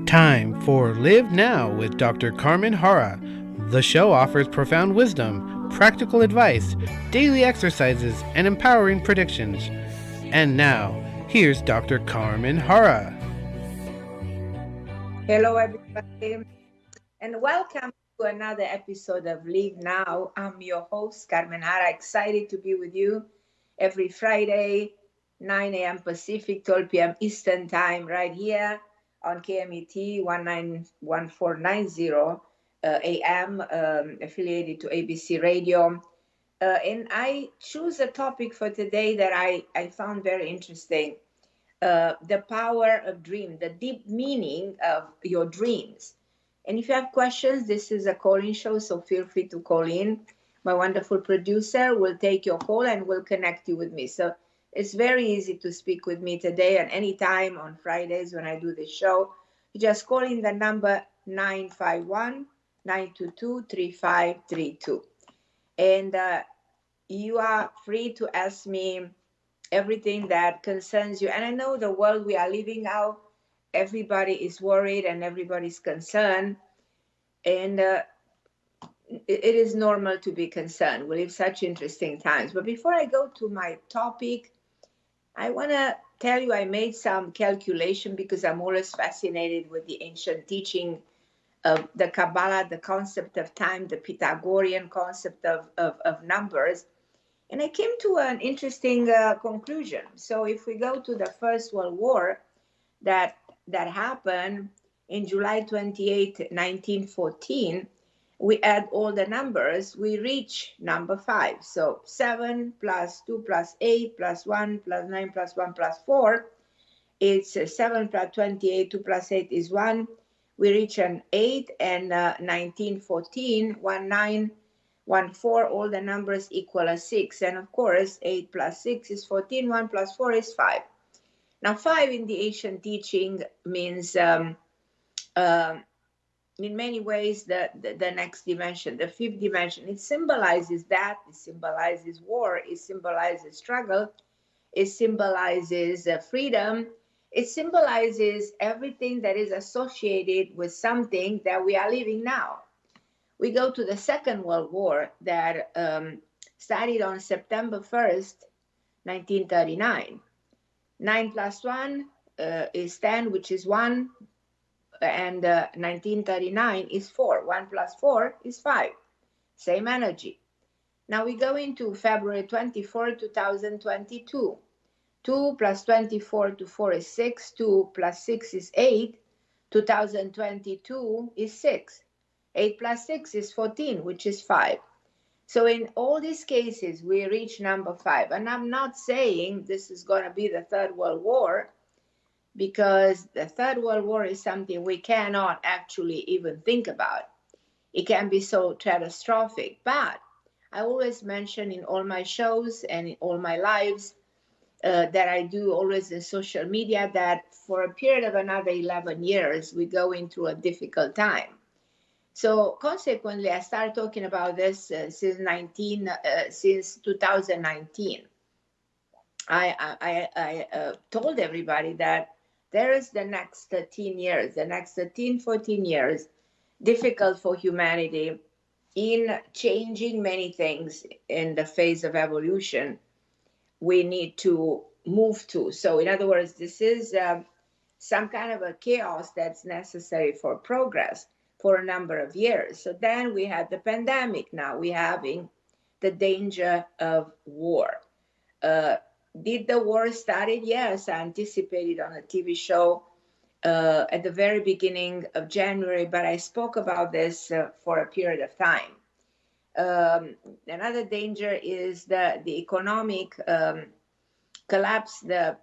Time for Live Now with Dr. Carmen Harra. The show offers profound wisdom, practical advice, daily exercises, and empowering predictions. And now, here's Dr. Carmen Harra. Hello, everybody, and welcome to another episode of Live Now. I'm your host, Carmen Harra, excited to be with you every Friday, 9 a.m. Pacific, 12 p.m. Eastern Time, right here on KMET 1490 AM, affiliated to ABC Radio. And I choose a topic for today that I found very interesting. The power of dream, the deep meaning of your dreams. And if you have questions, this is a call-in show, so feel free to call in. My wonderful producer will take your call and will connect you with me. So it's very easy to speak with me today and anytime on Fridays when I do the show. You just call in the number 951-922-3532. And you are free to ask me everything that concerns you. And I know the world we are living now, everybody is worried and everybody's concerned. And it is normal to be concerned. We live such interesting times. But before I go to my topic, I want to tell you I made some calculation because I'm always fascinated with the ancient teaching of the Kabbalah, the concept of time, the Pythagorean concept of numbers. And I came to an interesting conclusion. So if we go to the First World War that happened in July 28, 1914, we add all the numbers, we reach number 5. So 7 plus 2 plus 8 plus 1 plus 9 plus 1 plus 4. It's 7 plus 28, 2 plus 8 is 1. We reach an 8, and 1914, 19, 4, all the numbers equal a 6. And of course, 8 plus 6 is 14, 1 plus 4 is 5. Now, 5 in the ancient teaching means, in many ways, the next dimension, the fifth dimension. It symbolizes that, it symbolizes war, it symbolizes struggle, it symbolizes freedom, it symbolizes everything that is associated with something that we are living now. We go to the Second World War that started on September 1st, 1939. 9 plus 1 is 10, which is 1, and 1939 is 4. 1 plus 4 is 5. Same energy. Now we go into February 24, 2022. 2 plus 24 to 4 is 6. 2 plus 6 is 8. 2022 is 6. 8 plus 6 is 14, which is 5. So in all these cases, we reach number 5. And I'm not saying this is going to be the Third World War, because the Third World War is something we cannot actually even think about. It can be so catastrophic. But I always mention in all my shows and in all my lives that I do always in social media that for a period of another 11 years, we're going through a difficult time. So consequently, I started talking about this since 2019. I told everybody that there is the next 13 years, the next 13, 14 years, difficult for humanity in changing many things in the phase of evolution we need to move to. So in other words, this is some kind of a chaos that's necessary for progress for a number of years. So then we had the pandemic. Now we're having the danger of war. Did the war started? Yes, I anticipated on a TV show at the very beginning of January, but I spoke about this for a period of time. Another danger is the economic collapse, the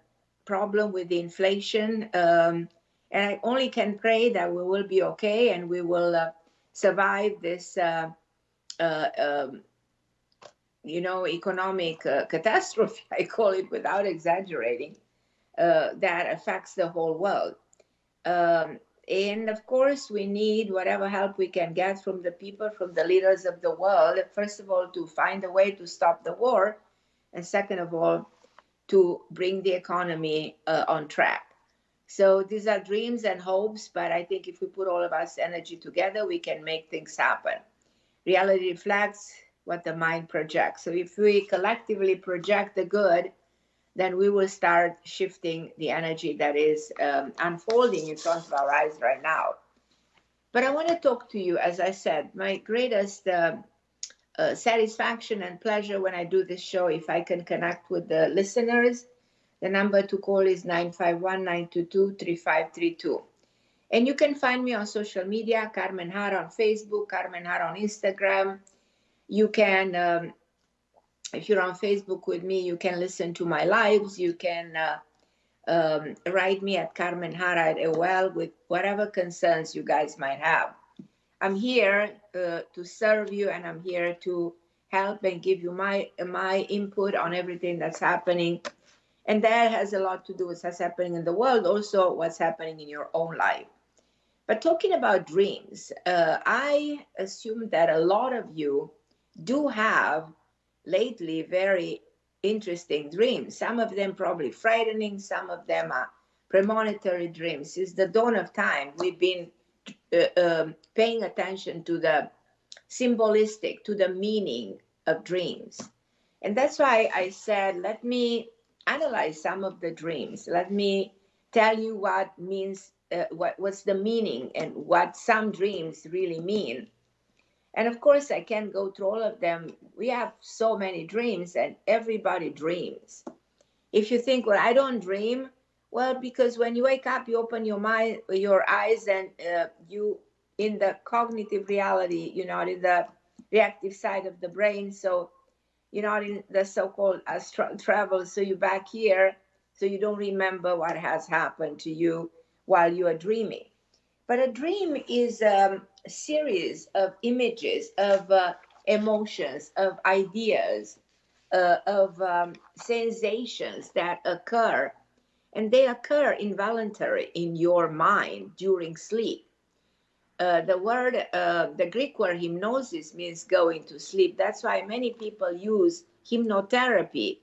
problem with the inflation. And I only can pray that we will be okay and we will survive this, economic catastrophe, I call it without exaggerating, that affects the whole world. And of course, we need whatever help we can get from the people, from the leaders of the world, first of all, to find a way to stop the war, and second of all, to bring the economy on track. So these are dreams and hopes, but I think if we put all of us energy together, we can make things happen. Reality reflects what the mind projects. So if we collectively project the good, then we will start shifting the energy that is unfolding in front of our eyes right now. But I want to talk to you, as I said, my greatest satisfaction and pleasure when I do this show, if I can connect with the listeners. The number to call is 951-922-3532. And you can find me on social media, Carmen Harra on Facebook, Carmen Harra on Instagram. You can, if you're on Facebook with me, you can listen to my lives. You can write me at carmenharra at AOL with whatever concerns you guys might have. I'm here to serve you, and I'm here to help and give you my input on everything that's happening. And that has a lot to do with what's happening in the world, also what's happening in your own life. But talking about dreams, I assume that a lot of you do have lately very interesting dreams. Some of them probably frightening, some of them are premonitory dreams. Since the dawn of time, we've been paying attention to the symbolistic, to the meaning of dreams. And that's why I said, let me analyze some of the dreams. Let me tell you what means, what's the meaning and what some dreams really mean. And of course, I can't go through all of them. We have so many dreams, and everybody dreams. If you think, well, I don't dream, well, because when you wake up, you open your mind, your eyes, and you in the cognitive reality, you're not in the reactive side of the brain. So you're not in the so-called astral travel. So you're back here, so you don't remember what has happened to you while you are dreaming. But a dream is a series of images, of emotions, of ideas, of sensations that occur, and they occur involuntarily in your mind during sleep. The Greek word hypnosis means going to sleep. That's why many people use hypnotherapy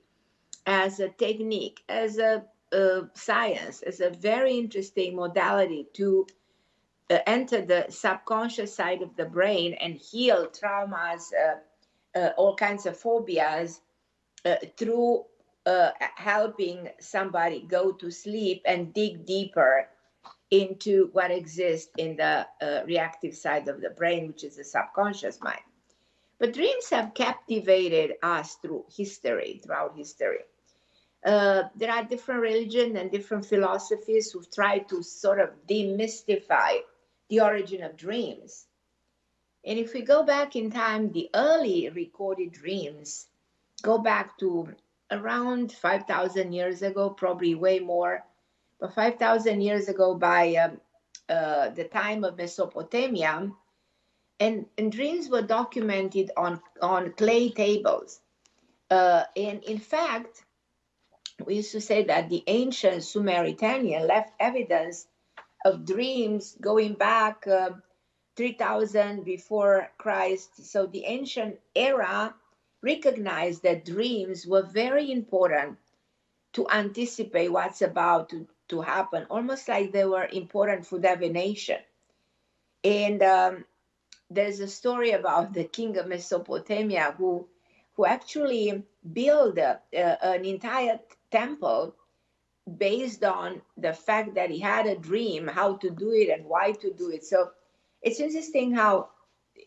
as a technique, as a science, as a very interesting modality to enter the subconscious side of the brain and heal traumas, all kinds of phobias through helping somebody go to sleep and dig deeper into what exists in the reactive side of the brain, which is the subconscious mind. But dreams have captivated us throughout history. There are different religions and different philosophies who've tried to sort of demystify the origin of dreams. And if we go back in time, the early recorded dreams go back to around 5,000 years ago, probably way more. But 5,000 years ago, by the time of Mesopotamia, and dreams were documented on clay tables. And in fact, we used to say that the ancient Sumerian left evidence of dreams going back 3,000 before Christ. So the ancient era recognized that dreams were very important to anticipate what's about to happen, almost like they were important for divination. And there's a story about the king of Mesopotamia who actually built an entire temple based on the fact that he had a dream how to do it and why to do it. So it's interesting how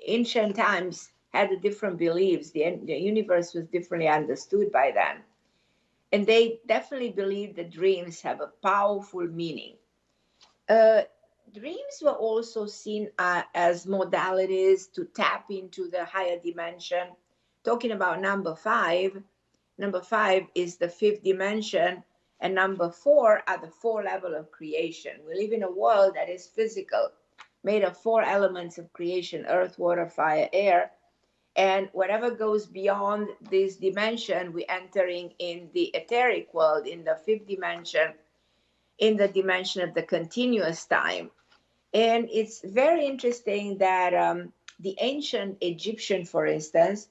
ancient times had different beliefs. The universe was differently understood by then. And they definitely believe that dreams have a powerful meaning. Dreams were also seen as modalities to tap into the higher dimension. Talking about number five is the fifth dimension, and number four are the four levels of creation. We live in a world that is physical, made of four elements of creation: earth, water, fire, air. And whatever goes beyond this dimension, we're entering in the etheric world, in the fifth dimension, in the dimension of the continuous time. And it's very interesting that the ancient Egyptian, for instance,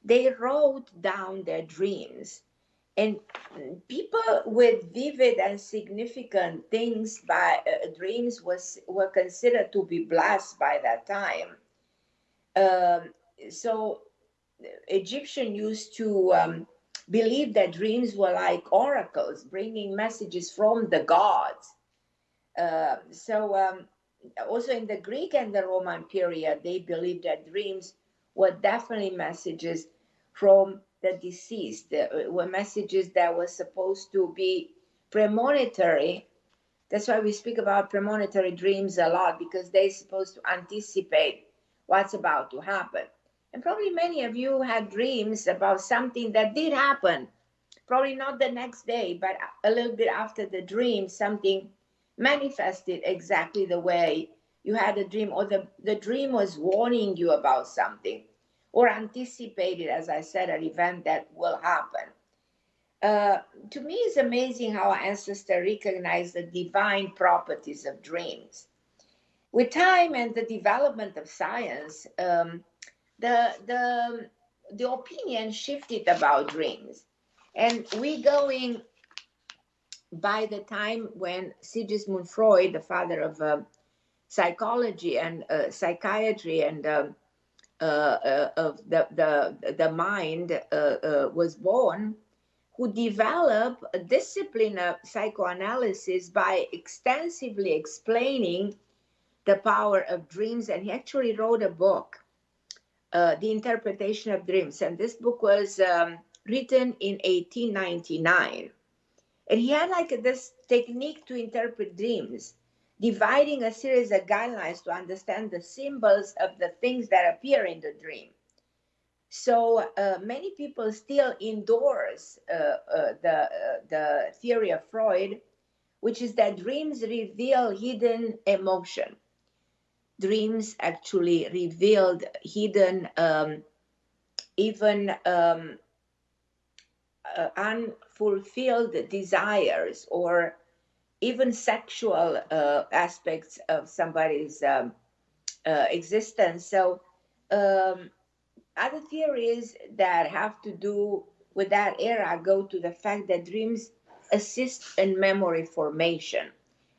they wrote down their dreams. And people with vivid and significant things by dreams were considered to be blessed by that time. So Egyptian used to believe that dreams were like oracles, bringing messages from the gods. So also in the Greek and the Roman period, they believed that dreams were definitely messages from the deceased, were messages that were supposed to be premonitory. That's why we speak about premonitory dreams a lot, because they're supposed to anticipate what's about to happen. And probably many of you had dreams about something that did happen. Probably not the next day, but a little bit after the dream, something manifested exactly the way you had a dream, or the dream was warning you about something, or anticipated, as I said, an event that will happen. To me, it's amazing how our ancestors recognize the divine properties of dreams. With time and the development of science, the opinion shifted about dreams, and we going by the time when Sigismund Freud, the father of psychology and psychiatry and of the mind, was born, who developed a discipline of psychoanalysis by extensively explaining the power of dreams. And he actually wrote a book, The Interpretation of Dreams. And this book was written in 1899. And he had like this technique to interpret dreams, dividing a series of guidelines to understand the symbols of the things that appear in the dream. So many people still endorse the theory of Freud, which is that dreams reveal hidden emotion. Dreams actually revealed hidden, even unfulfilled desires, or even sexual aspects of somebody's existence. So other theories that have to do with that era go to the fact that dreams assist in memory formation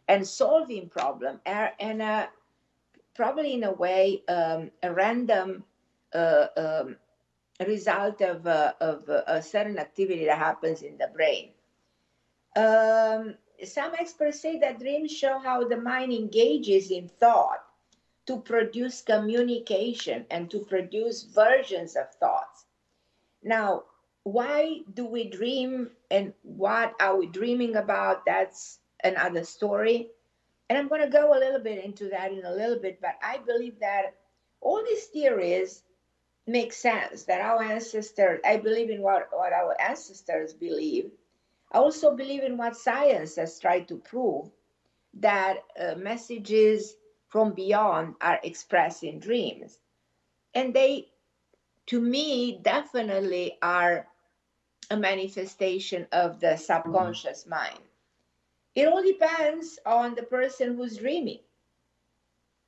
and solving problem, and probably in a way a random result of a certain activity that happens in the brain. Some experts say that dreams show how the mind engages in thought to produce communication and to produce versions of thoughts. Now, why do we dream and what are we dreaming about? That's another story. And I'm going to go a little bit into that in a little bit, but I believe that all these theories make sense, that our ancestors, I believe in what our ancestors believe. I also believe in what science has tried to prove, that messages from beyond are expressed in dreams. And they, to me, definitely are a manifestation of the subconscious mind. It all depends on the person who's dreaming.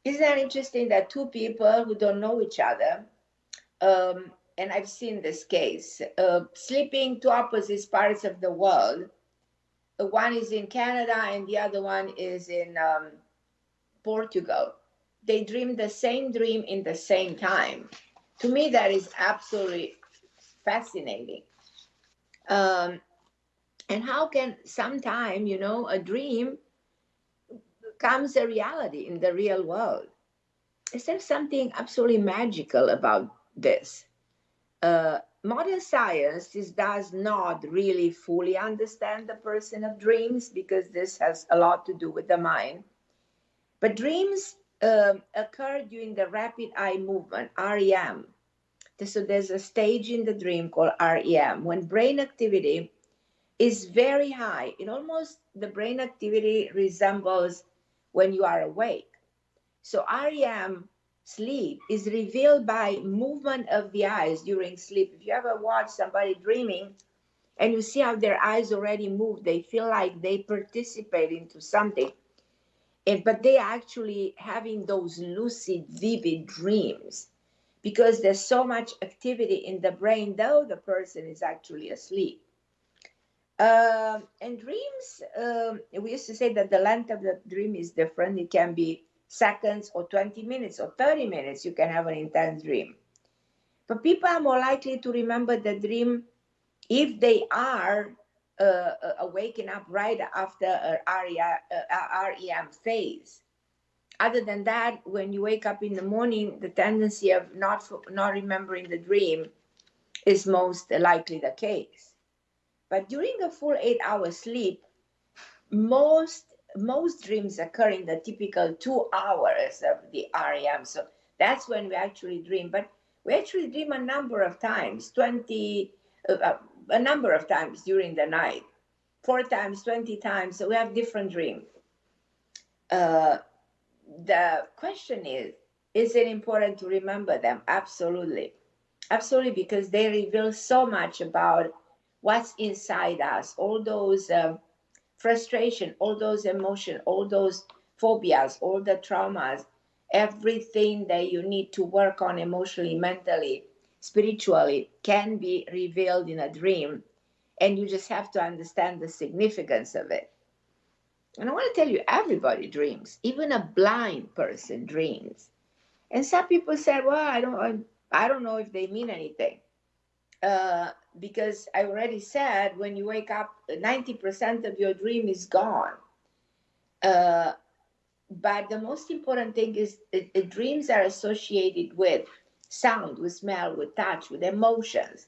Isn't that interesting that two people who don't know each other, and I've seen this case, sleeping two opposite parts of the world. One is in Canada and the other one is in Portugal. They dream the same dream in the same time. To me, that is absolutely fascinating. And how can sometime, a dream becomes a reality in the real world? Is there something absolutely magical about this? Modern science does not really fully understand the person of dreams, because this has a lot to do with the mind. But dreams occur during the rapid eye movement, REM. So there's a stage in the dream called REM, when brain activity is very high. The brain activity resembles when you are awake. So REM sleep is revealed by movement of the eyes during sleep. If you ever watch somebody dreaming and you see how their eyes already move, they feel like they participate into something. But they are actually having those lucid, vivid dreams, because there's so much activity in the brain, though the person is actually asleep. And dreams, we used to say that the length of the dream is different. It can be seconds or 20 minutes or 30 minutes. You can have an intense dream. But people are more likely to remember the dream if they are waking up right after a REM phase. Other than that, when you wake up in the morning, the tendency of not remembering the dream is most likely the case. But during a full 8 hour sleep, most dreams occur in the typical 2 hours of the REM. So that's when we actually dream. But we actually dream a number of times, a number of times during the night, 4 times, 20 times. So we have different dreams. Uh, the question is it important to remember them? Absolutely. Absolutely, because they reveal so much about what's inside us, all those frustration, all those emotions, all those phobias, all the traumas, everything that you need to work on emotionally, mentally, spiritually can be revealed in a dream. And you just have to understand the significance of it. And I want to tell you, everybody dreams. Even a blind person dreams. And some people said, well, I don't know if they mean anything. Because I already said, when you wake up, 90% of your dream is gone. Uh, but the most important thing is dreams are associated with sound, with smell, with touch, with emotions.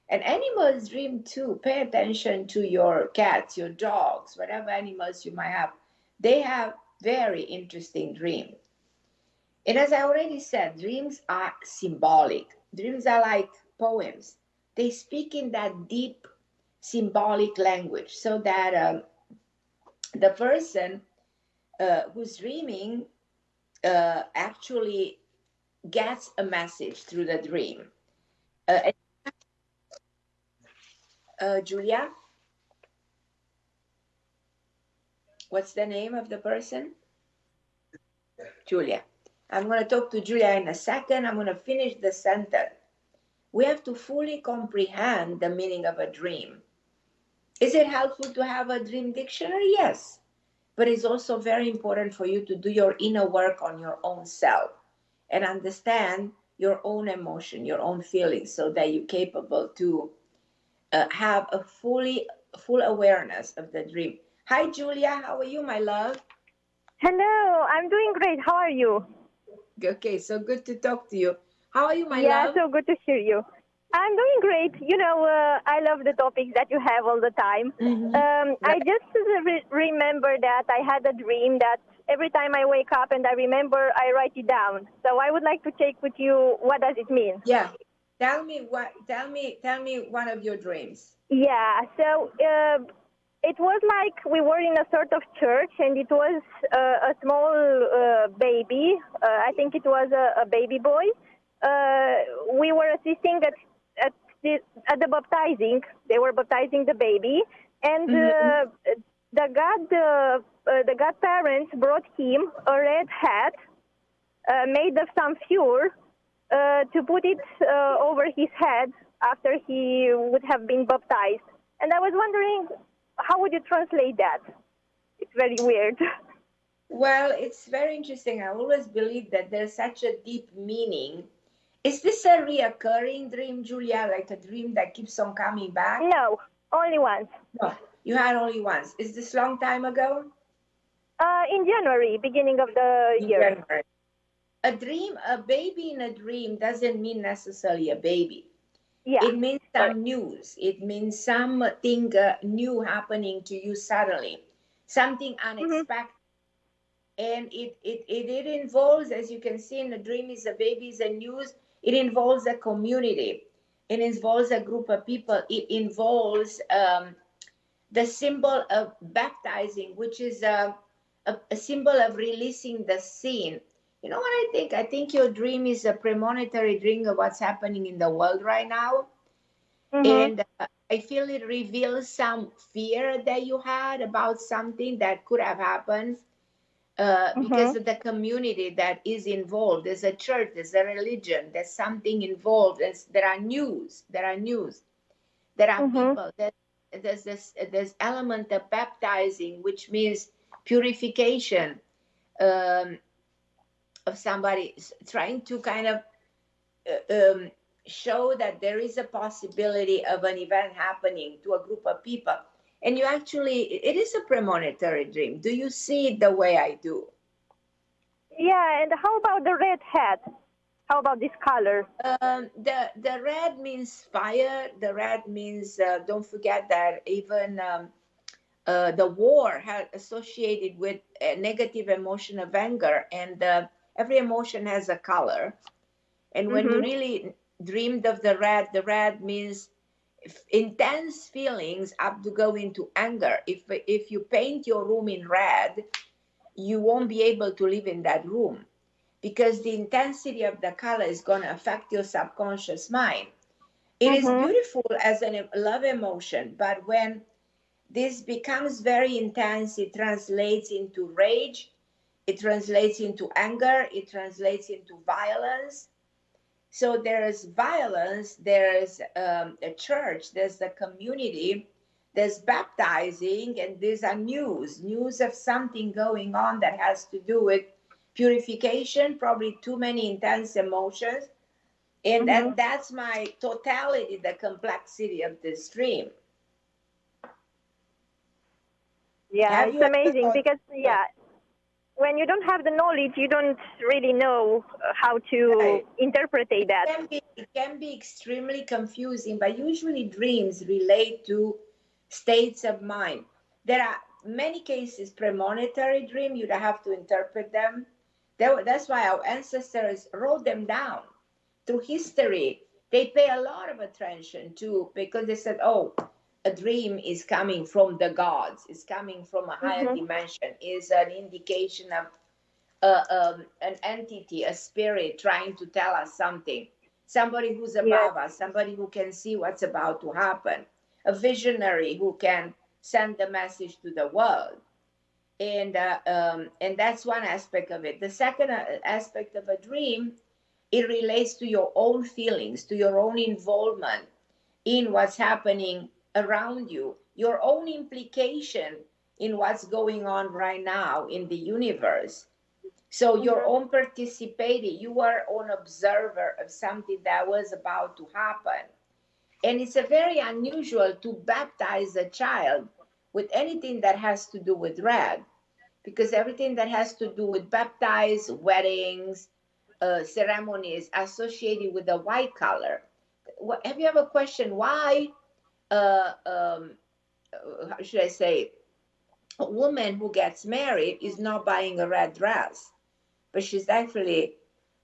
And animals dream too. Pay attention to your cats, your dogs, whatever animals you might have. They have very interesting dreams. And as I already said, dreams are symbolic. Dreams are like poems. They speak in that deep symbolic language so that the person who's dreaming actually gets a message through the dream. Uh, Julia, what's the name of the person? Julia. I'm going to talk to Julia in a second. I'm going to finish the sentence. We have to fully comprehend the meaning of a dream. Is it helpful to have a dream dictionary? Yes. But it's also very important for you to do your inner work on your own self and understand your own emotion, your own feelings, so that you're capable to have a full awareness of the dream. Hi, Julia. How are you, my love? Hello, I'm doing great. How are you? Okay, so good to talk to you. How are you, my Yeah, love? so good to hear you. I'm doing great. I love the topics that you have all the time. I Right. just remember that I had a dream that every time I wake up and I remember, I write it down. So I would like to check with you, what does it mean? Yeah. Tell me one of your dreams. Yeah, so it was like we were in a sort of church, and it was a small baby. I think it was a baby boy. We were assisting at at the baptizing. They were baptizing the baby, and Mm-hmm. the godparents brought him a red hat made of some fur to put it over his head after he would have been baptized. And I was wondering, how would you translate that? It's very weird. Well, it's very interesting. I always believe that there's such a deep meaning. Is this a reoccurring dream, Julia? Like a dream that keeps on coming back? No, only once. No, you had only once. Is this long time ago? In January, beginning of the In year. January. A baby in a dream doesn't mean necessarily a baby. Yeah, It means correct. some news. It means something new happening to you suddenly, something Mm-hmm. unexpected. And it involves, as you can see in the dream, is a baby, is a news. It involves a community. It involves a group of people. It involves the symbol of baptizing, which is a symbol of releasing the sin. You know what I think? I think your dream is a premonitory dream of what's happening in the world right now. Mm-hmm. And I feel it reveals some fear that you had about something that could have happened because Mm-hmm. of the community that is involved. There's a church, there's a religion, there's something involved. There are news, there are news, there are Mm-hmm. people. there's element of baptizing, which means purification, um, of somebody trying to kind of show that there is a possibility of an event happening to a group of people. And you actually, it is a premonitory dream. Do you see it the way I do? Yeah, and how about the red hat? How about this color? The red means fire. The red means, don't forget that even the war had associated with a negative emotion of anger, and every emotion has a color. And when you really dreamed of the red means intense feelings up to go into anger. If you paint your room in red, you won't be able to live in that room, because the intensity of the color is going to affect your subconscious mind. It is beautiful as a love emotion, but when this becomes very intense, it translates into rage, it translates into anger, it translates into violence. So there's violence, there's a church, there's the community, there's baptizing, and there's a news of something going on that has to do with purification, probably too many intense emotions. And that's my totality, the complexity of this dream. Yeah, it's amazing because, when you don't have the knowledge, you don't really know how to interpret that. It can be extremely confusing, but usually dreams relate to states of mind. There are many cases, premonitory dream, you'd have to interpret them. That's why our ancestors wrote them down through history. They pay a lot of attention to, because they said, oh, a dream is coming from the gods, it's coming from a higher dimension, is an indication of an entity, a spirit trying to tell us something, somebody who's above us, somebody who can see what's about to happen, a visionary who can send the message to the world. And that's one aspect of it. The second aspect of a dream, it relates to your own feelings, to your own involvement in what's happening around you, your own implication in what's going on right now in the universe. So your own participating, you are an observer of something that was about to happen. And it's a very unusual to baptize a child with anything that has to do with red, because everything that has to do with baptize, weddings, ceremonies associated with the white color. Have you ever questioned why, how should I say, a woman who gets married is not buying a red dress, but she's actually,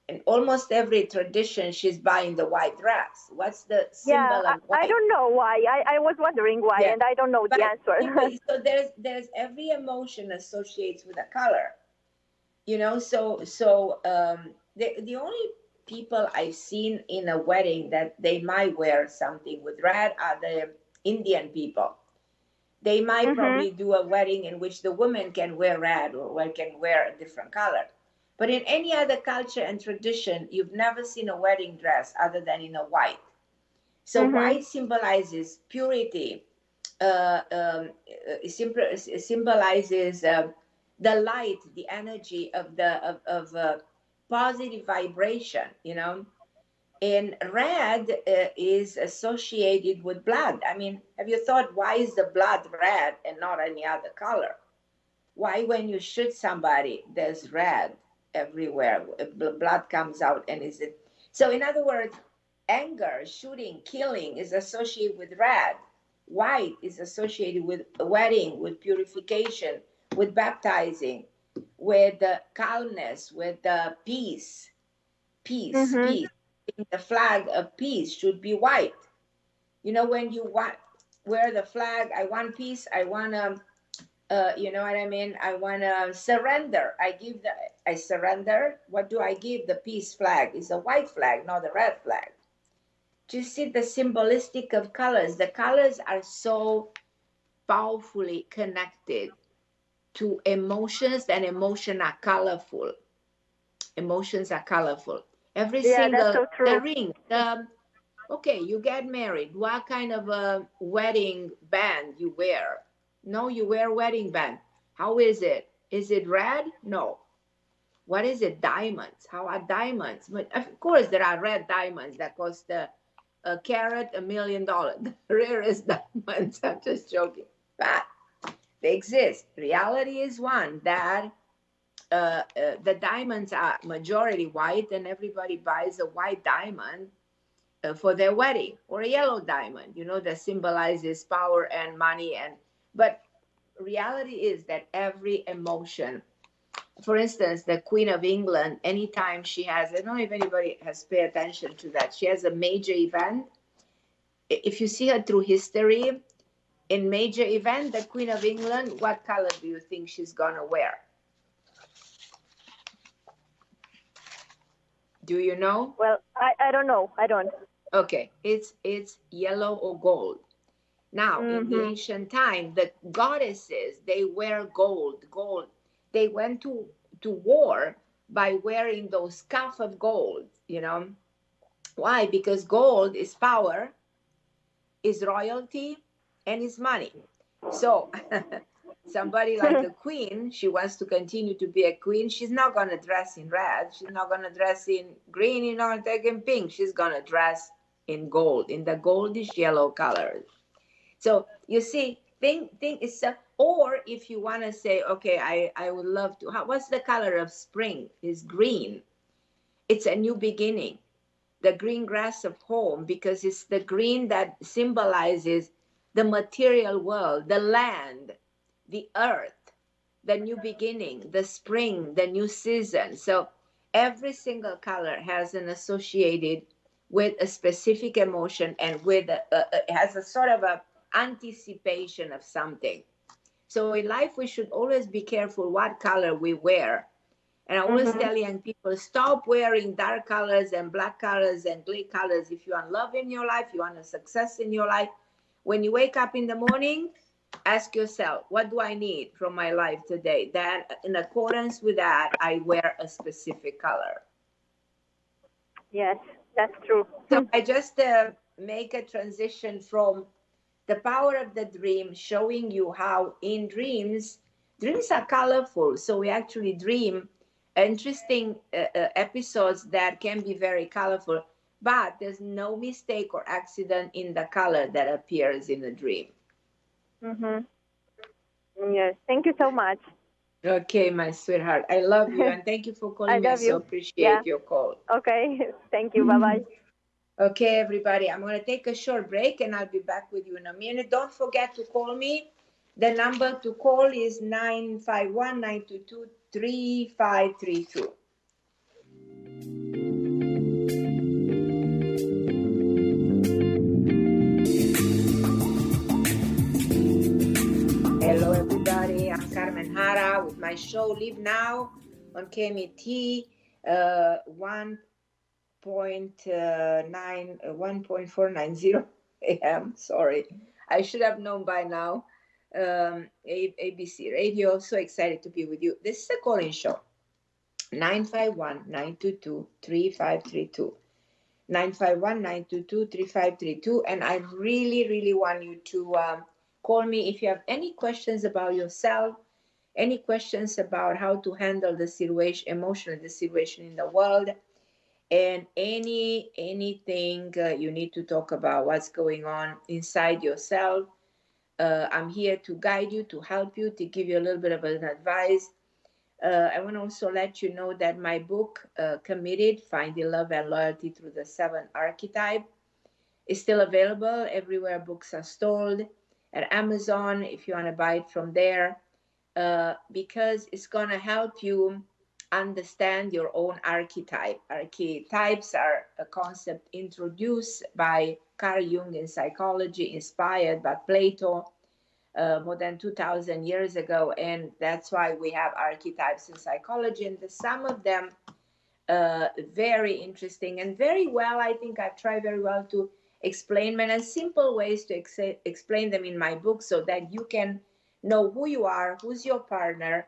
in almost every tradition, she's buying the white dress? What's the symbol of white? I don't know why. I was wondering why, and I don't know the answer. So there's every emotion associates with a color, you know. So the only people I've seen in a wedding that they might wear something with red are the Indian people. They might probably do a wedding in which the woman can wear red or can wear a different color. But in any other culture and tradition, you've never seen a wedding dress other than in a white. So white symbolizes purity, symbolizes the light, the energy of positive vibration, you know. And red is associated with blood. I mean, have you thought, why is the blood red and not any other color? Why, when you shoot somebody, there's red everywhere? Blood comes out, and is it? So, in other words, anger, shooting, killing is associated with red. White is associated with wedding, with purification, with baptizing, with calmness, with peace. Peace. The flag of peace should be white. You know, when you wear the flag, I want peace, I want to, you know what I mean? I want to surrender. I surrender. What do I give? The peace flag. It's a white flag, not a red flag. Do you see the symbolistic of colors? The colors are so powerfully connected to emotions, and emotions are colorful. Emotions are colorful. Every single, that's so true. the ring, Okay, you get married. What kind of a wedding band you wear? No, you wear wedding band. How is it? Is it red? No. What is it? Diamonds. How are diamonds? But of course, there are red diamonds that cost a carat $1,000,000. The rarest diamonds. I'm just joking. But they exist. Reality is one that the diamonds are majority white, and everybody buys a white diamond for their wedding, or a yellow diamond, that symbolizes power and money. But reality is that every emotion, for instance, the Queen of England, anytime she has, I don't know if anybody has paid attention to that, she has a major event. If you see her through history, in major event, the Queen of England, what color do you think she's gonna wear? Do you know? Well, I don't know. I don't. Okay, it's yellow or gold. Now, in the ancient time, the goddesses, they wear gold. They went to war by wearing those scarf of gold, Why? Because gold is power, is royalty, and is money. So somebody like the queen, she wants to continue to be a queen. She's not going to dress in red. She's not going to dress in green. She's not going to take in pink. She's going to dress in gold, in the goldish yellow color. So you see, think it's or if you want to say, okay, I would love to. What's the color of spring? Is green. It's a new beginning. The green grass of home, because it's the green that symbolizes the material world, the land, the earth, the new beginning, the spring, the new season. So every single color has an associated with a specific emotion, and with has a sort of a anticipation of something. So in life, we should always be careful what color we wear. And I always tell young people, stop wearing dark colors and black colors and gray colors. If you want love in your life, you want a success in your life, when you wake up in the morning, ask yourself, what do I need from my life today? Then in accordance with that, I wear a specific color. Yes, that's true. So I just make a transition from the power of the dream, showing you how in dreams are colorful. So we actually dream interesting episodes that can be very colorful, but there's no mistake or accident in the color that appears in the dream. Yes, thank you so much. Okay, my sweetheart, I love you, and thank you for calling me. I so appreciate your call. Okay, thank you. Bye-bye. Okay, everybody, I'm going to take a short break, and I'll be back with you in a minute. Don't forget to call me. The number to call is 951-922-3532. Hello, everybody. I'm Carmen Harra with my show Live Now on KMET 1.490 AM. Sorry, I should have known by now. ABC Radio. So excited to be with you. This is a call-in show. 951-922-3532. 951-922-3532. And I really, really want you to call me if you have any questions about yourself, any questions about how to handle the situation, emotional the situation in the world, and anything you need to talk about what's going on inside yourself. I'm here to guide you, to help you, to give you a little bit of an advice. I want to also let you know that my book, Committed, Finding Love and Loyalty Through the 7 Archetype, is still available everywhere books are sold, at Amazon, if you want to buy it from there, because it's going to help you understand your own archetype. Archetypes are a concept introduced by Carl Jung in psychology, inspired by Plato more than 2,000 years ago. And that's why we have archetypes in psychology. And some of them very interesting and very well, I think I've tried very well to explain them in simple ways to explain them in my book, so that you can know who you are, who's your partner,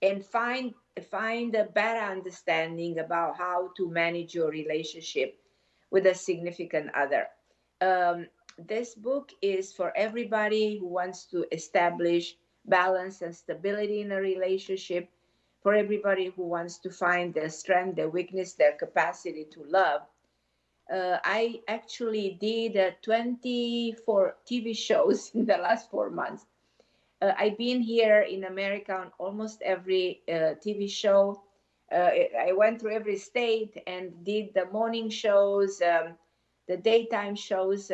and find a better understanding about how to manage your relationship with a significant other. This book is for everybody who wants to establish balance and stability in a relationship, for everybody who wants to find their strength, their weakness, their capacity to love. I actually did 24 TV shows in the last 4 months. I've been here in America on almost every TV show. I went through every state and did the morning shows, the daytime shows,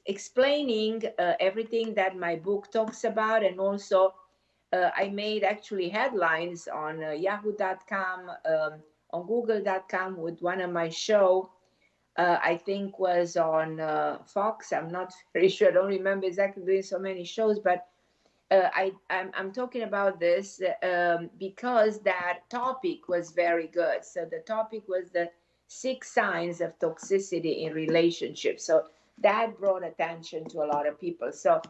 explaining everything that my book talks about. And also, I made actually headlines on yahoo.com, on google.com with one of my show. I think was on Fox. I'm not very sure. I don't remember exactly doing so many shows, but I'm talking about this because that topic was very good. So the topic was the 6 signs of toxicity in relationships. So that brought attention to a lot of people. So,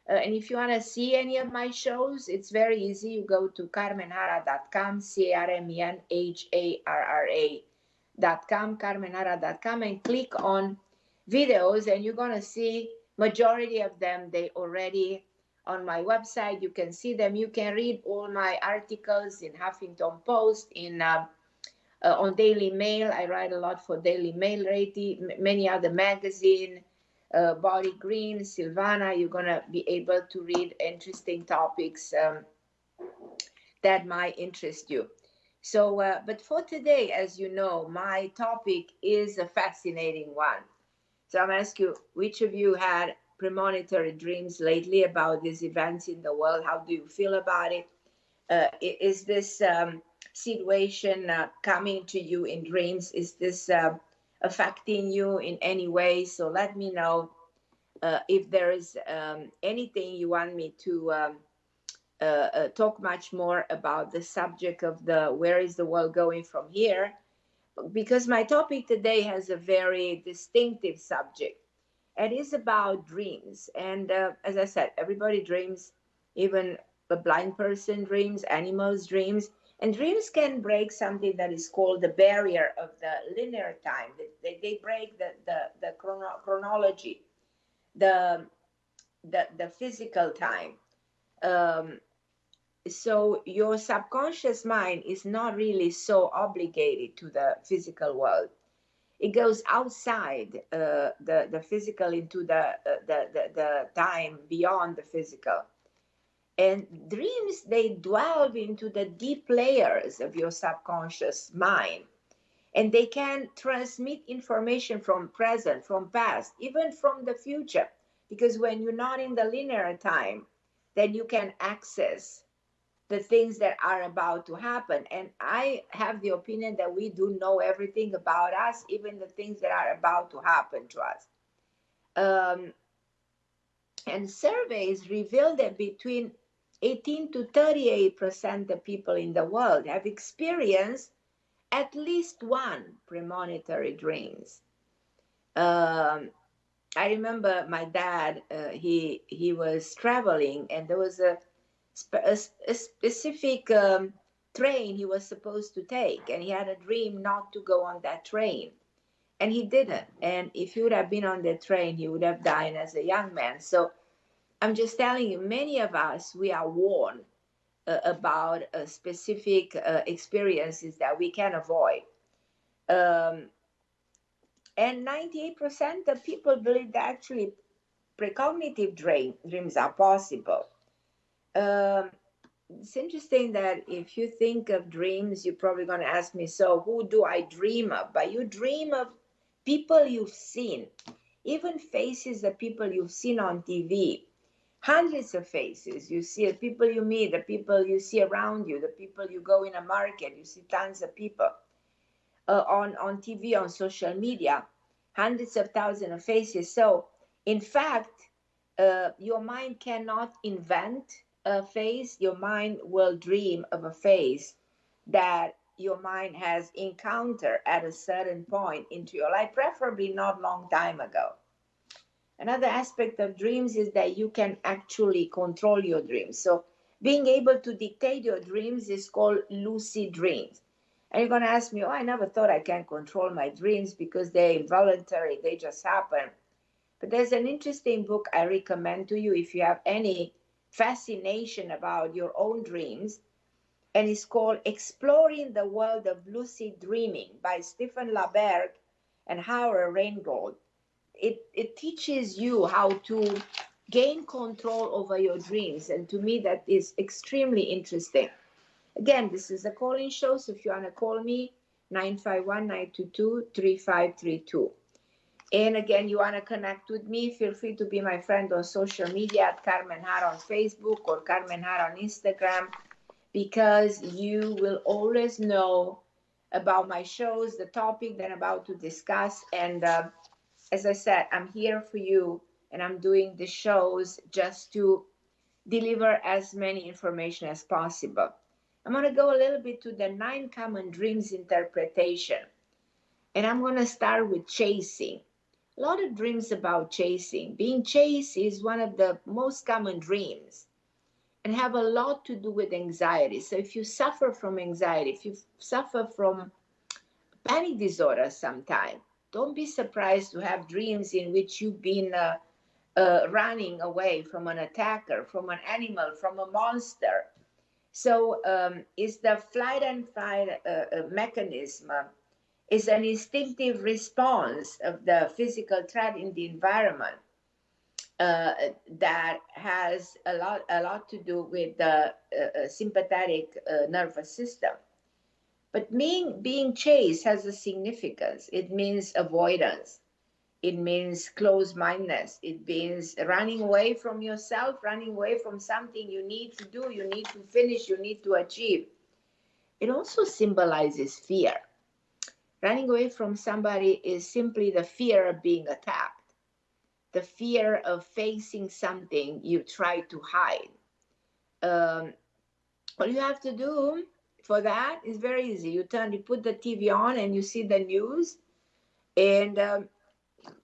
and if you want to see any of my shows, it's very easy. You go to carmenharra.com, carmenharra.com, carmenharra.com, and click on videos, and you're going to see majority of them, they already on my website. You can see them. You can read all my articles in Huffington Post, in on Daily Mail. I write a lot for Daily Mail, many other magazine, Body Green, Silvana. You're gonna be able to read interesting topics that might interest you. So, but for today, as you know, my topic is a fascinating one. So I'm asking you, which of you had premonitory dreams lately about these events in the world? How do you feel about it? Is this situation coming to you in dreams? Is this affecting you in any way? So let me know if there is anything you want me to talk much more about the subject of the where is the world going from here, because my topic today has a very distinctive subject. It is about dreams. And as I said, everybody dreams, even a blind person dreams, animals dreams. And dreams can break something that is called the barrier of the linear time. They break the chronology, the physical time. So your subconscious mind is not really so obligated to the physical world. It goes outside the physical into the time beyond the physical. And dreams, they delve into the deep layers of your subconscious mind. And they can transmit information from present, from past, even from the future. Because when you're not in the linear time, then you can access the things that are about to happen. And I have the opinion that we do know everything about us, even the things that are about to happen to us. And surveys reveal that between 18 to 38% of people in the world have experienced at least one premonitory dreams. I remember my dad, he was traveling, and there was a specific train he was supposed to take, and he had a dream not to go on that train, and he didn't. And if he would have been on the train, he would have died as a young man. So I'm just telling you, many of us, we are warned about specific experiences that we can avoid. And 98% of people believe that actually precognitive dreams are possible. It's interesting that if you think of dreams, you're probably going to ask me, so who do I dream of? But you dream of people you've seen, even faces of people you've seen on TV, hundreds of faces. You see the people you meet, the people you see around you, the people you go in a market, you see tons of people on TV, on social media, hundreds of thousands of faces. So in fact, your mind cannot invent a face. Your mind will dream of a face that your mind has encountered at a certain point into your life, preferably not long time ago. Another aspect of dreams is that you can actually control your dreams. So being able to dictate your dreams is called lucid dreams. And you're going to ask me, oh, I never thought I can control my dreams because they're involuntary, they just happen. But there's an interesting book I recommend to you if you have any fascination about your own dreams. And it's called Exploring the World of Lucid Dreaming by Stephen LaBerge and Howard Reingold. It teaches you how to gain control over your dreams. And to me, that is extremely interesting. Again, this is a call-in show, so if you want to call me, 951-922-3532. And again, you want to connect with me, feel free to be my friend on social media at Carmen Harra on Facebook or Carmen Harra on Instagram, because you will always know about my shows, the topic that I'm about to discuss. And as I said, I'm here for you, and I'm doing the shows just to deliver as many information as possible. I'm going to go a little bit to the 9 common dreams interpretation. And I'm going to start with chasing. A lot of dreams about chasing. Being chased is one of the most common dreams and have a lot to do with anxiety. So if you suffer from anxiety, if you suffer from panic disorder sometime, don't be surprised to have dreams in which you've been running away from an attacker, from an animal, from a monster. So it's the flight and fight mechanism. Is an instinctive response of the physical threat in the environment that has a lot to do with the sympathetic nervous system. But being chased has a significance. It means avoidance. It means closed-mindedness. It means running away from yourself, running away from something you need to do, you need to finish, you need to achieve. It also symbolizes fear. Running away from somebody is simply the fear of being attacked, the fear of facing something you try to hide. All you have to do for that is very easy. You put the TV on and you see the news, and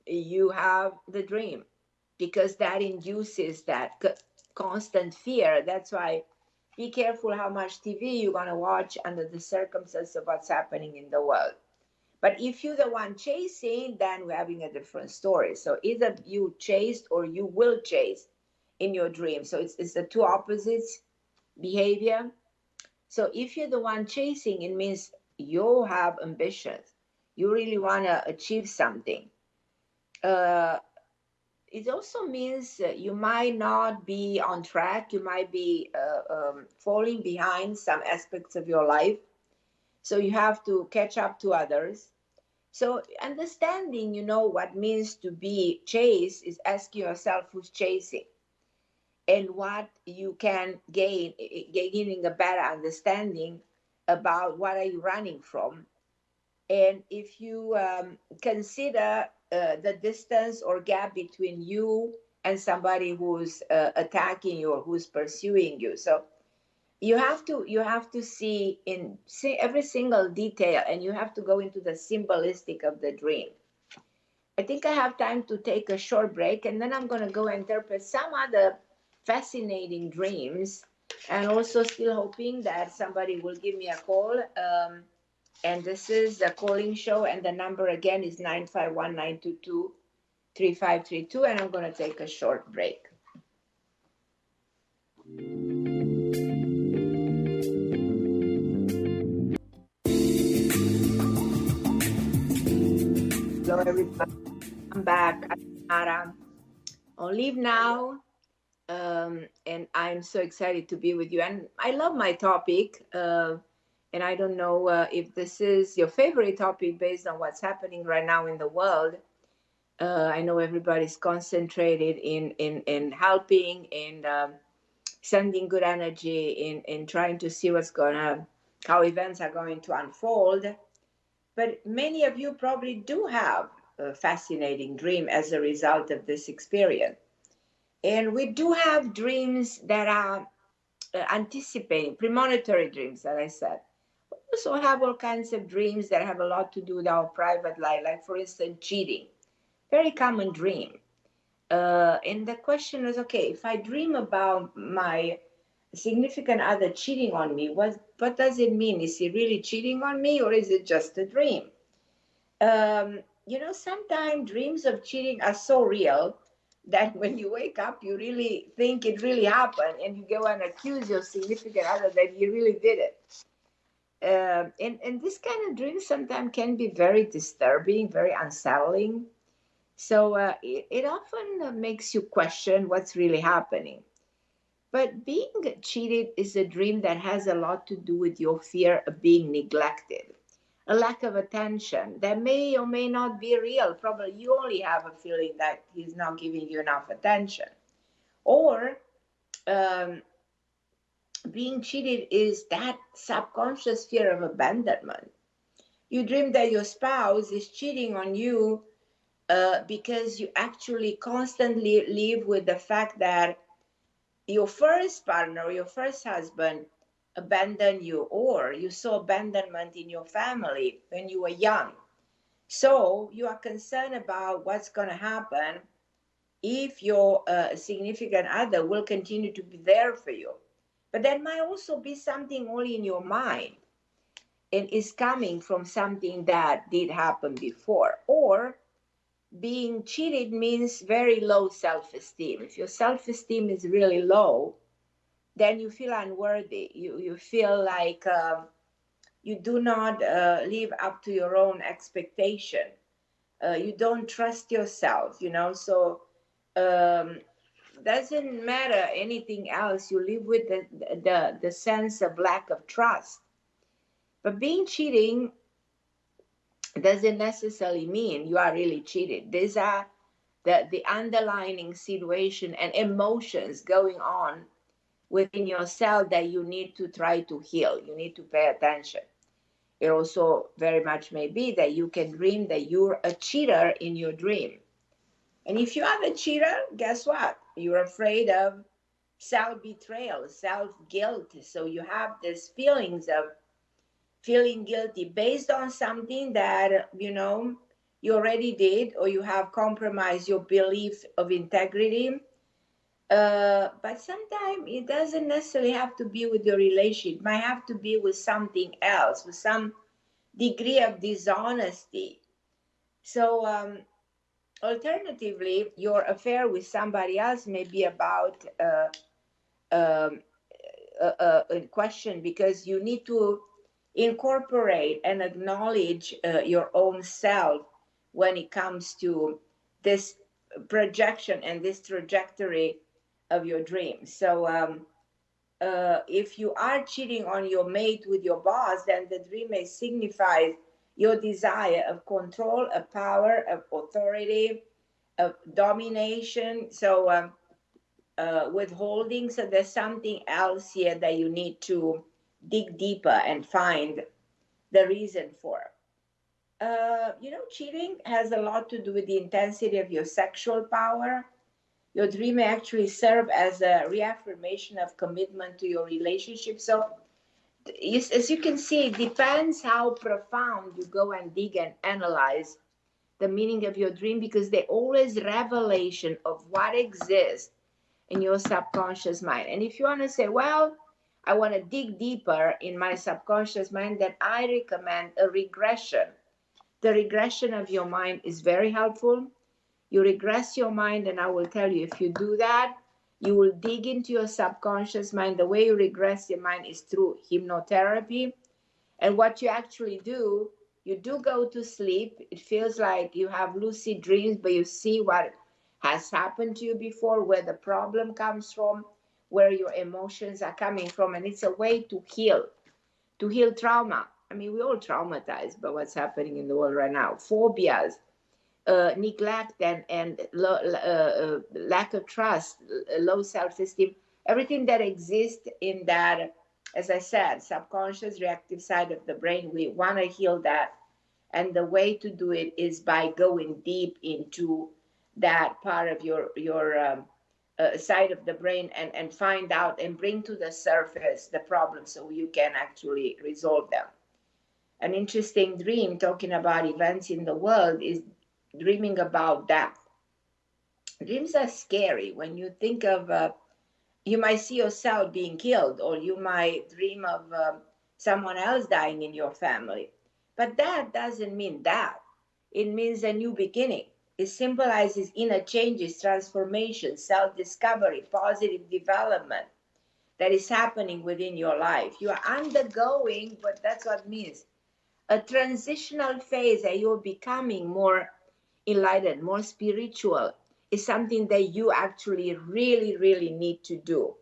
you have the dream, because that induces that constant fear. That's why be careful how much TV you're going to watch under the circumstances of what's happening in the world. But if you're the one chasing, then we're having a different story. So either you chased or you will chase in your dream. So it's the two opposites behavior. So if you're the one chasing, it means you have ambitions. You really want to achieve something. It also means you might not be on track. You might be falling behind some aspects of your life. So you have to catch up to others. So understanding, what it means to be chased is asking yourself who's chasing and what you can gaining a better understanding about what are you running from. And if you consider the distance or gap between you and somebody who's attacking you or who's pursuing you. So you have to see every single detail, and you have to go into the symbolistic of the dream. I think I have time to take a short break, and then I'm going to go interpret some other fascinating dreams, and also still hoping that somebody will give me a call. And this is the calling show, and the number again is 951-922-3532, and I'm going to take a short break. Hello, everybody. I'm back. I'm on leave now, and I'm so excited to be with you. And I love my topic, and I don't know if this is your favorite topic based on what's happening right now in the world. I know everybody's concentrated in helping, in sending good energy, in trying to see how events are going to unfold. But many of you probably do have a fascinating dream as a result of this experience. And we do have dreams that are anticipating, premonitory dreams, as I said. We also have all kinds of dreams that have a lot to do with our private life, like, for instance, cheating. Very common dream. And the question is, okay, if I dream about my significant other cheating on me. What does it mean? Is he really cheating on me, or is it just a dream? Sometimes dreams of cheating are so real that when you wake up, you really think it really happened, and you go and accuse your significant other that he really did it. And this kind of dream sometimes can be very disturbing, very unsettling. So it often makes you question what's really happening. But being cheated is a dream that has a lot to do with your fear of being neglected, a lack of attention that may or may not be real. Probably you only have a feeling that he's not giving you enough attention. Or um, being cheated is that subconscious fear of abandonment. You dream that your spouse is cheating on you because you actually constantly live with the fact that your first partner, your first husband abandoned you, or you saw abandonment in your family when you were young. So you are concerned about what's going to happen if your significant other will continue to be there for you. But that might also be something only in your mind and is coming from something that did happen before. Or being cheated means very low self-esteem. If your self-esteem is really low, then you feel unworthy. You feel like you do not live up to your own expectation. You don't trust yourself, So doesn't matter anything else. You live with the sense of lack of trust. But being cheating doesn't necessarily mean you are really cheated. These are the underlying situation and emotions going on within yourself that you need to try to heal. You need to pay attention. It also very much may be that you can dream that you're a cheater in your dream. And if you are the cheater, guess what? You're afraid of self-betrayal, self-guilt. So you have these feelings of feeling guilty based on something that, you already did, or you have compromised your belief of integrity. But sometimes it doesn't necessarily have to be with your relationship. It might have to be with something else, with some degree of dishonesty. So, alternatively, your affair with somebody else may be about um, a question because you need to incorporate and acknowledge your own self when it comes to this projection and this trajectory of your dreams. So if you are cheating on your mate with your boss, then the dream may signify your desire of control, of power, of authority, of domination. So withholding. So there's something else here that you need to dig deeper and find the reason for. Cheating has a lot to do with the intensity of your sexual power. Your dream may actually serve as a reaffirmation of commitment to your relationship. So, as you can see, it depends how profound you go and dig and analyze the meaning of your dream, because they're always revelation of what exists in your subconscious mind. And if you want to say, well, I want to dig deeper in my subconscious mind, then I recommend a regression. The regression of your mind is very helpful. You regress your mind, and I will tell you, if you do that, you will dig into your subconscious mind. The way you regress your mind is through hypnotherapy. And what you actually do, you do go to sleep. It feels like you have lucid dreams, but you see what has happened to you before, where the problem comes from, where your emotions are coming from. And it's a way to heal trauma. I mean, we're all traumatized by what's happening in the world right now. Phobias, neglect, and lack of trust, low self-esteem, everything that exists in that, as I said, subconscious reactive side of the brain. We want to heal that. And the way to do it is by going deep into that part of your side of the brain and find out and bring to the surface the problems so you can actually resolve them. An interesting dream talking about events in the world is dreaming about death. Dreams are scary when you think of You might see yourself being killed, or you might dream of someone else dying in your family. But that doesn't mean that. It means a new beginning. It symbolizes inner changes, transformation, self discovery, positive development that is happening within your life. You are undergoing, but that's what it means, a transitional phase that you're becoming more enlightened, more spiritual, is something that you actually really, really need to do.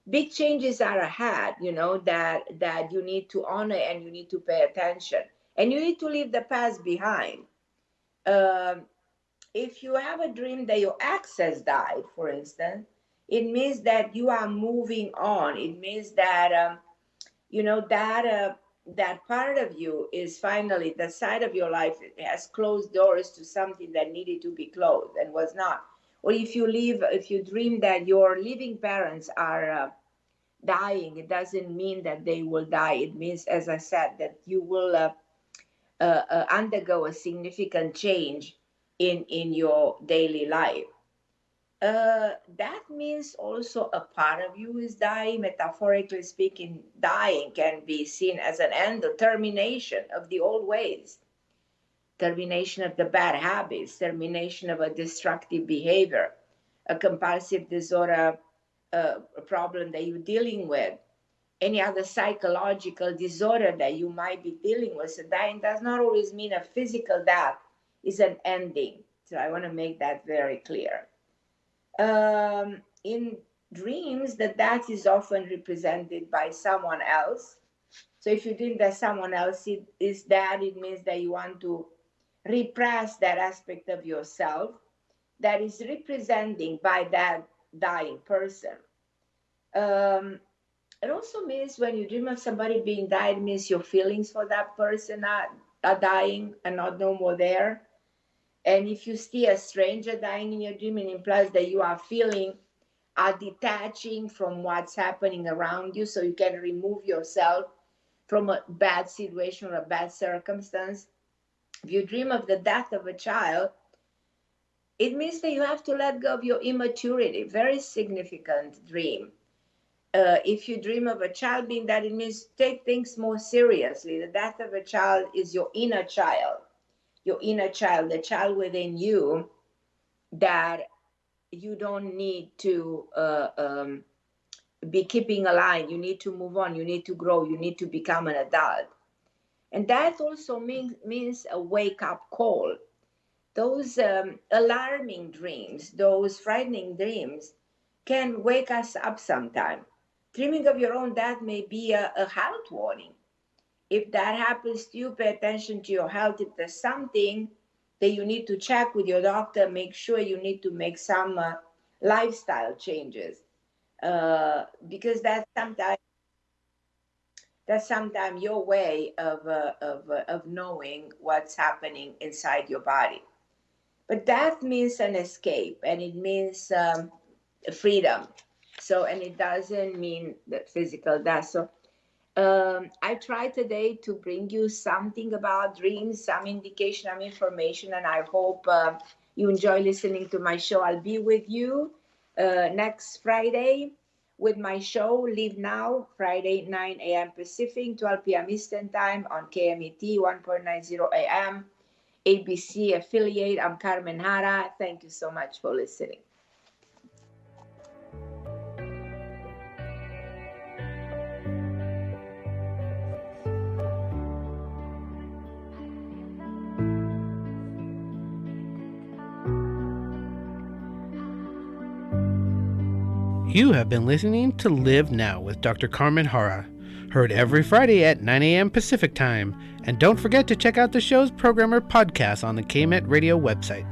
Big changes are ahead, that you need to honor and you need to pay attention. And you need to leave the past behind. Um, if you have a dream that your ex has died, for instance, it means that you are moving on. It means that that part of you is finally, the side of your life has closed doors to something that needed to be closed and was not. Or if you dream that your living parents are dying, it doesn't mean that they will die. It means, as I said, that you will undergo a significant change in your daily life. That means also a part of you is dying. Metaphorically speaking, dying can be seen as an end, the termination of the old ways, termination of the bad habits, termination of a destructive behavior, a compulsive disorder problem that you're dealing with, any other psychological disorder that you might be dealing with. So dying does not always mean a physical death is an ending. So I want to make that very clear. In dreams, the death is often represented by someone else. So if you dream that someone else is dead, it means that you want to repress that aspect of yourself that is representing by that dying person. It also means when you dream of somebody being died, it means your feelings for that person are dying and not no more there. And if you see a stranger dying in your dream, it implies that you are detaching from what's happening around you, so you can remove yourself from a bad situation or a bad circumstance. If you dream of the death of a child, it means that you have to let go of your immaturity. Very significant dream. If you dream of a child being dead, it means take things more seriously. The death of a child is your inner child, the child within you that you don't need to be keeping alive. You need to move on. You need to grow. You need to become an adult. And that also means a wake-up call. Those alarming dreams, those frightening dreams can wake us up sometime. Dreaming of your own death may be a health warning. If that happens to you, pay attention to your health. If there's something that you need to check with your doctor, make sure you need to make some lifestyle changes, because that's sometimes your way of knowing what's happening inside your body. But that means an escape, and it means freedom. So, and it doesn't mean that physical death. So I try today to bring you something about dreams, some indication, some information, and I hope you enjoy listening to my show. I'll be with you next Friday with my show, Live Now, Friday, 9 a.m. Pacific, 12 p.m. Eastern Time on KMET, 1.90 a.m. ABC affiliate. I'm Carmen Harra. Thank you so much for listening. You have been listening to Live Now with Dr. Carmen Harra, heard every Friday at 9 a.m. Pacific Time. And don't forget to check out the show's programmer podcast on the KMET Radio website.